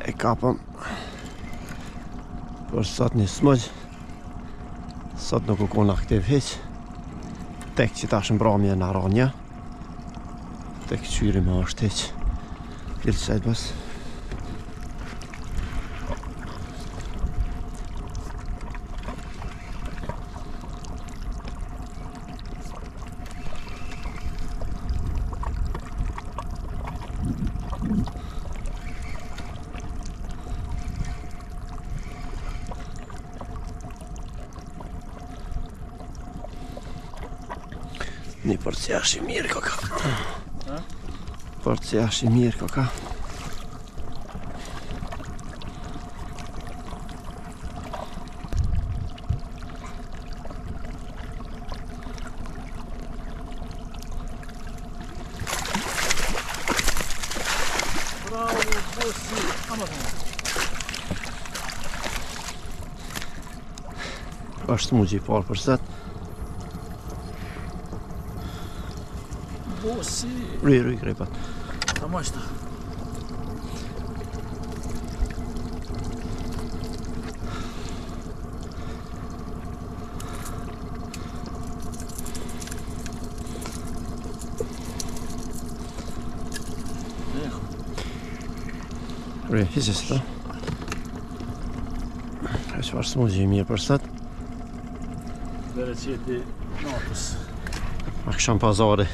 E kapëm për sot një smëgj. Sot nuk u kon aktiv hiq. Tek që tash mbrëmje në aronja. Tek qyri më është hiq. Pilçet bës. Një porciash i mirë koka. Porciash i mirë koka. Bravo, Bossi. Është mugji i parë për sot. Bossi. Rri krepat. Ta mashta. Rri, hiqës të. Është farë smugji i mirë për sot. Bereqeti natës. Akşam pazarı.